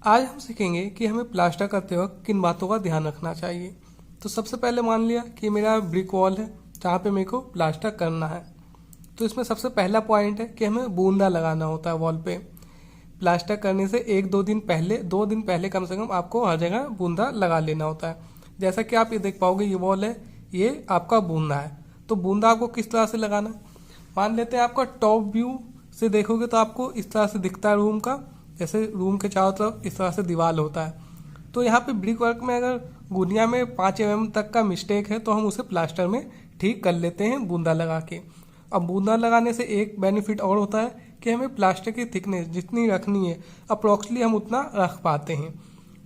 आज हम सीखेंगे कि हमें प्लास्टर करते वक्त किन बातों का ध्यान रखना चाहिए। तो सबसे पहले मान लिया कि मेरा ब्रिक वॉल है जहाँ पे मेरे को प्लास्टर करना है। तो इसमें सबसे पहला पॉइंट है कि हमें बूंदा लगाना होता है वॉल पे। प्लास्टर करने से एक दो दिन पहले कम से कम आपको हर जगह बूंदा लगा लेना होता है। जैसा कि आप ये देख पाओगे, ये वॉल है, ये आपका बूंदा है। तो बूंदा आपको किस तरह से लगाना है, मान लेते हैं आपका टॉप व्यू से देखोगे तो आपको इस तरह से दिखता है रूम का, जैसे रूम के चारों तरफ इस तरह से दीवार होता है। तो यहाँ पे ब्रिक वर्क में अगर गुनिया में 5 mm तक का मिस्टेक है तो हम उसे प्लास्टर में ठीक कर लेते हैं बूंदा लगा के। अब बूंदा लगाने से एक बेनिफिट और होता है कि हमें प्लास्टर की थिकनेस जितनी रखनी है अप्रोक्सली हम उतना रख पाते हैं।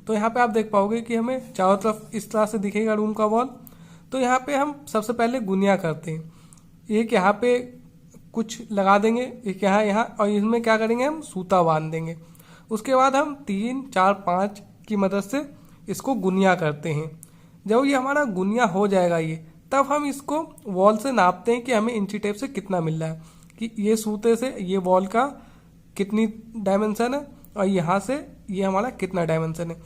तो यहाँ पे आप देख पाओगे कि हमें चारों तरफ इस तरह से दिखेगा रूम का वॉल। तो यहाँ पे हम सबसे पहले गुनिया करते हैं, एक यहाँ पे कुछ लगा देंगे, एक यहाँ और इसमें क्या करेंगे, हम सूता बांध देंगे। उसके बाद हम 3 4 5 की मदद से इसको गुनिया करते हैं। जब ये हमारा गुनिया हो जाएगा तब हम इसको वॉल से नापते हैं कि हमें इंची टेप से कितना मिल रहा है, कि ये सूते से ये वॉल का कितनी डायमेंशन है और यहाँ से ये हमारा कितना डायमेंशन है।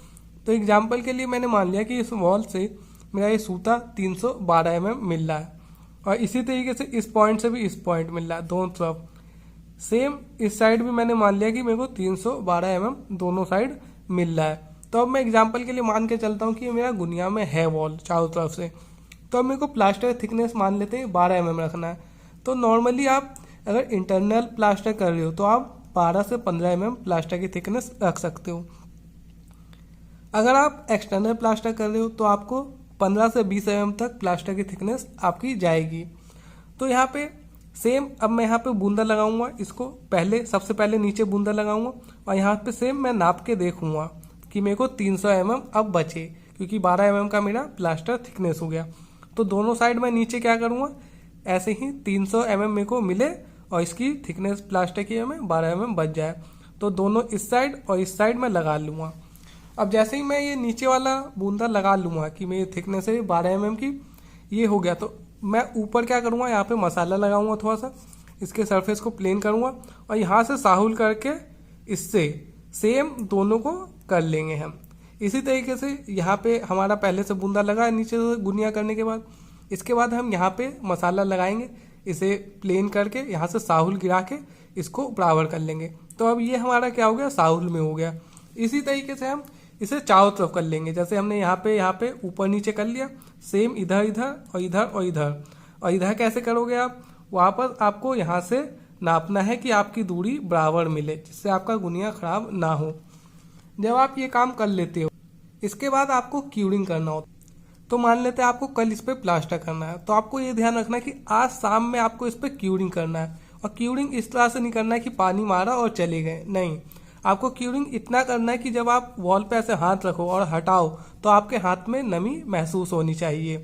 तो एग्जाम्पल के लिए मैंने मान लिया कि इस वॉल से मेरा ये सूता 312 mm मिल रहा है और इसी तरीके से इस पॉइंट से भी इस पॉइंट मिल रहा है दोनों तरफ। सेम इस साइड भी मैंने मान लिया कि मेरे को 312 mm दोनों साइड मिल रहा है। तो अब मैं एग्जांपल के लिए मान के चलता हूँ कि मेरा गुनिया में है वॉल चारों तरफ से। तो अब मेरे को प्लास्टर थिकनेस मान लेते हैं 12 mm रखना है। तो नॉर्मली आप अगर इंटरनल प्लास्टर कर रहे हो तो आप 12 से 15 mm प्लास्टर की थिकनेस रख सकते हो। अगर आप एक्सटर्नल प्लास्टर कर रहे हो तो आपको 15 से 20 mm तक प्लास्टर की थिकनेस आपकी जाएगी। तो यहाँ पे सेम अब मैं यहाँ पे बूंदा लगाऊंगा, इसको सबसे पहले नीचे बूंदा लगाऊंगा और यहाँ पे सेम मैं नाप के देखूंगा कि मेरे को 300 mm अब बचे, क्योंकि 12 mm का मेरा प्लास्टर थिकनेस हो गया। तो दोनों साइड मैं नीचे क्या करूँगा, ऐसे ही 300 mm मेरे को मिले और इसकी थिकनेस प्लास्टर की हमें 12 mm बच जाए। तो दोनों इस साइड और इस साइड मैं लगा लूँगा। अब जैसे ही मैं ये नीचे वाला बूंदा लगा लूँगा कि मेरी थिकनेस है 12 mm की, ये हो गया, तो मैं ऊपर क्या करूँगा, यहाँ पे मसाला लगाऊंगा, थोड़ा सा इसके सरफेस को प्लेन करूँगा और यहाँ से साहुल करके इससे सेम दोनों को कर लेंगे हम। इसी तरीके से यहाँ पे हमारा पहले से बूंदा लगा है नीचे से गुनिया करने के बाद, इसके बाद हम यहाँ पे मसाला लगाएंगे, इसे प्लेन करके यहाँ से साहुल गिरा के इसको बराबर कर लेंगे। तो अब ये हमारा क्या हो गया, साहुल में हो गया। इसी तरीके से हम इसे चारों तरफ कर लेंगे, जैसे हमने यहाँ पे ऊपर नीचे कर लिया, सेम इधर इधर और इधर और इधर। और इधर कैसे करोगे आप, वहाँ पर आपको यहाँ से नापना है कि आपकी दूरी बराबर मिले, जिससे आपका गुनिया खराब ना हो। जब आप ये काम कर लेते हो, इसके बाद आपको क्यूरिंग करना होता है। तो मान लेते हैं आपको कल इस पर प्लास्टर करना है, तो आपको ये ध्यान रखना है कि आज शाम में आपको इस पर क्यूरिंग करना है। और क्यूरिंग इस तरह से नहीं करना है कि पानी मारा और चले गए, नहीं। आपको क्यूरिंग इतना करना है कि जब आप वॉल पे ऐसे हाथ रखो और हटाओ तो आपके हाथ में नमी महसूस होनी चाहिए।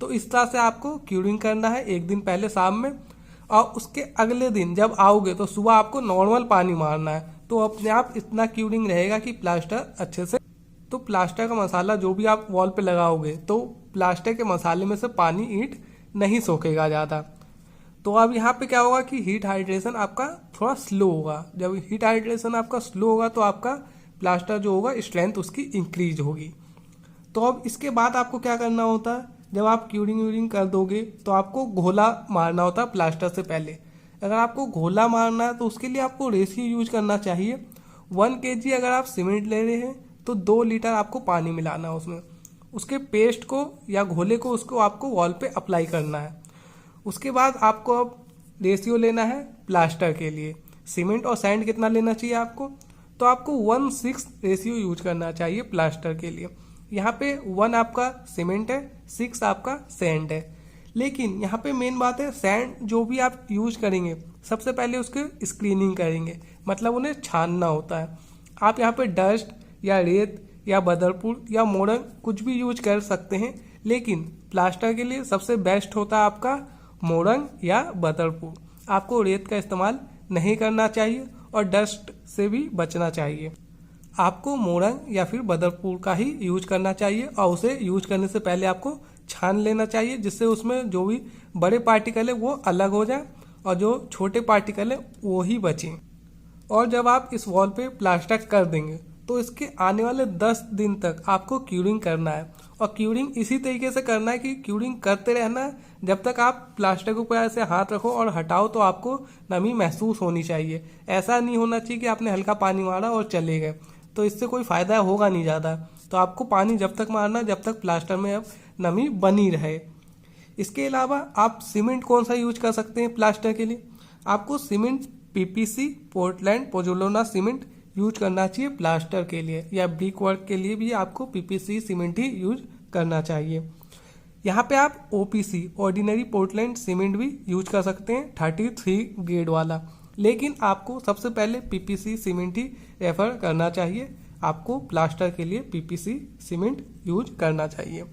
तो इस तरह से आपको क्यूरिंग करना है एक दिन पहले शाम में, और उसके अगले दिन जब आओगे तो सुबह आपको नॉर्मल पानी मारना है। तो अपने आप इतना क्यूरिंग रहेगा कि प्लास्टर अच्छे से, तो प्लास्टर का मसाला जो भी आप वॉल पे लगाओगे तो प्लास्टर के मसाले में से पानी ईंट नहीं सोखेगा ज़्यादा। तो अब यहाँ पे क्या होगा कि हीट हाइड्रेशन आपका थोड़ा स्लो होगा। जब हीट हाइड्रेशन आपका स्लो होगा तो आपका प्लास्टर जो होगा स्ट्रेंथ उसकी इंक्रीज होगी। तो अब इसके बाद आपको क्या करना होता है, जब आप क्यूरिंग व्यूरिंग कर दोगे तो आपको घोला मारना होता है प्लास्टर से पहले। अगर आपको घोला मारना है तो उसके लिए आपको रेशियो यूज करना चाहिए। 1 kg अगर आप सीमेंट ले रहे हैं तो 2 लीटर आपको पानी मिलाना है उसमें, उसके पेस्ट को या घोले को उसको आपको वॉल पे अप्लाई करना है। उसके बाद आपको अब रेशियो लेना है प्लास्टर के लिए, सीमेंट और सैंड कितना लेना चाहिए आपको, तो आपको 1:6 रेशियो यूज करना चाहिए प्लास्टर के लिए। यहाँ पे 1 आपका सीमेंट है, 6 आपका सैंड है। लेकिन यहाँ पे मेन बात है, सैंड जो भी आप यूज करेंगे सबसे पहले उसके स्क्रीनिंग करेंगे, मतलब उन्हें छानना होता है। आप यहाँ पे डस्ट या रेत या बदरपुर या मोरंग कुछ भी यूज कर सकते हैं, लेकिन प्लास्टर के लिए सबसे बेस्ट होता है आपका मोरंग या बदरपुर। आपको रेत का इस्तेमाल नहीं करना चाहिए और डस्ट से भी बचना चाहिए। आपको मोरंग या फिर बदरपुर का ही यूज करना चाहिए और उसे यूज करने से पहले आपको छान लेना चाहिए, जिससे उसमें जो भी बड़े पार्टिकल है वो अलग हो जाए और जो छोटे पार्टिकल है वो ही बचें। और जब आप इस वॉल पे प्लास्टर कर देंगे तो इसके आने वाले 10 दिन तक आपको क्यूरिंग करना है। और क्यूरिंग इसी तरीके से करना है कि क्यूरिंग करते रहना है जब तक आप प्लास्टर के ऊपर ऐसे हाथ रखो और हटाओ तो आपको नमी महसूस होनी चाहिए। ऐसा नहीं होना चाहिए कि आपने हल्का पानी मारा और चले गए, तो इससे कोई फ़ायदा होगा नहीं ज़्यादा। तो आपको पानी जब तक मारना जब तक प्लास्टर में अब नमी बनी रहे। इसके अलावा आप सीमेंट कौन सा यूज कर सकते हैं प्लास्टर के लिए? आपको cement PPC Portland pozzolana cement use करना चाहिए प्लास्टर के लिए, या ब्रिक वर्क के लिए भी आपको पीपीसी सीमेंट ही यूज करना चाहिए। यहाँ पे आप ओपीसी ऑर्डिनरी पोर्टलैंड सीमेंट भी यूज कर सकते हैं 33 ग्रेड वाला, लेकिन आपको सबसे पहले पीपीसी सीमेंट ही रेफर करना चाहिए। आपको प्लास्टर के लिए पीपीसी सीमेंट यूज करना चाहिए।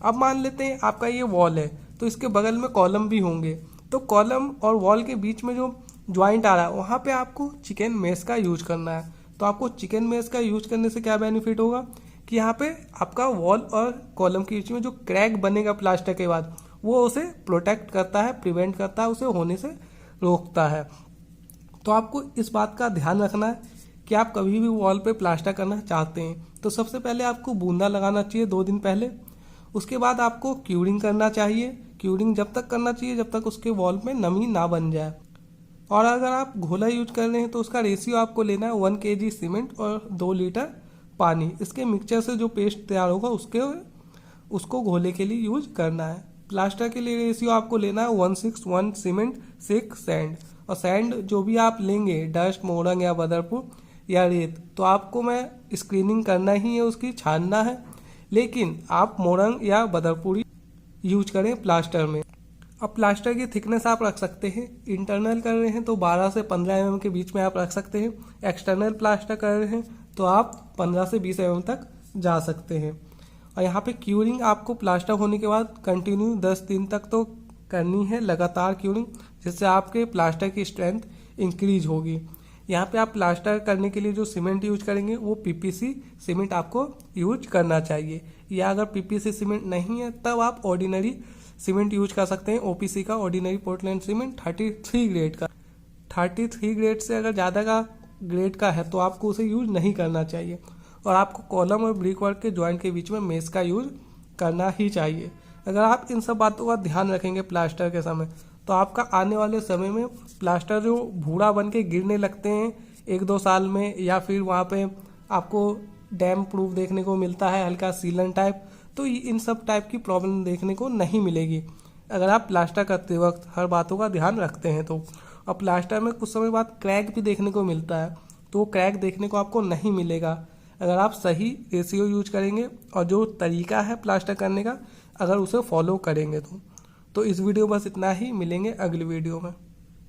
अब मान लेते हैं आपका ये वॉल है, तो इसके बगल में कॉलम भी होंगे, तो कॉलम और वॉल के बीच में जो ज्वाइंट आ रहा है वहाँ पे आपको चिकन मेश का यूज करना है। तो आपको चिकन मेश का यूज करने से क्या बेनिफिट होगा कि यहाँ पे आपका वॉल और कॉलम के बीच में जो क्रैक बनेगा प्लास्टर के बाद, वो उसे प्रोटेक्ट करता है, प्रिवेंट करता है, उसे होने से रोकता है। तो आपको इस बात का ध्यान रखना है कि आप कभी भी वॉल पे प्लास्टर करना चाहते हैं तो सबसे पहले आपको बूंदा लगाना चाहिए 2 दिन पहले। उसके बाद आपको क्यूरिंग करना चाहिए। क्यूरिंग जब तक करना चाहिए जब तक उसके वॉल में नमी ना बन जाए। और अगर आप घोला यूज कर रहे हैं तो उसका रेशियो आपको लेना है 1 kg सीमेंट और 2 लीटर पानी। इसके मिक्सचर से जो पेस्ट तैयार होगा उसको घोले के लिए यूज करना है। प्लास्टर के लिए रेशियो आपको लेना है 1:6 सीमेंट 6 सैंड। और सैंड जो भी आप लेंगे, डस्ट, मोरंग या बदरपुर या रेत, तो आपको मैं स्क्रीनिंग करना ही है, उसकी छानना है। लेकिन आप मोरंग या बदरपुरी यूज करें प्लास्टर में। अब प्लास्टर की थिकनेस आप रख सकते हैं। इंटरनल कर रहे हैं तो 12 से 15 mm के बीच में आप रख सकते हैं। एक्सटर्नल प्लास्टर कर रहे हैं तो आप 15 से 20 mm तक जा सकते हैं। और यहाँ पे क्यूरिंग आपको प्लास्टर होने के बाद कंटिन्यू 10 दिन तक तो करनी है, लगातार क्यूरिंग, जिससे आपके प्लास्टर की स्ट्रेंथ इंक्रीज होगी। यहाँ पे आप प्लास्टर करने के लिए जो सीमेंट यूज करेंगे वो पीपीसी सीमेंट आपको यूज करना चाहिए, या अगर पीपीसी सीमेंट नहीं है तब आप ऑर्डिनरी सीमेंट यूज कर सकते हैं। ओपीसी का ऑर्डिनरी पोर्टलैंड सीमेंट 33 ग्रेड का। 33 ग्रेड से अगर ज़्यादा का ग्रेड का है तो आपको उसे यूज नहीं करना चाहिए। और आपको कॉलम और ब्रिक वर्क के जॉइंट के बीच में मेश का यूज करना ही चाहिए। अगर आप इन सब बातों का ध्यान रखेंगे प्लास्टर के समय, तो आपका आने वाले समय में प्लास्टर जो भूरा बन के गिरने लगते हैं 1-2 साल में, या फिर वहाँ पे आपको डैम प्रूफ देखने को मिलता है, हल्का सीलन टाइप, तो इन सब टाइप की प्रॉब्लम देखने को नहीं मिलेगी अगर आप प्लास्टर करते वक्त हर बातों का ध्यान रखते हैं तो। और प्लास्टर में कुछ समय बाद क्रैक भी देखने को मिलता है, तो वो क्रैक देखने को आपको नहीं मिलेगा अगर आप सही रेशियो यूज करेंगे और जो तरीका है प्लास्टर करने का अगर उसे फॉलो करेंगे तो। इस वीडियो बस इतना ही, मिलेंगे अगली वीडियो में।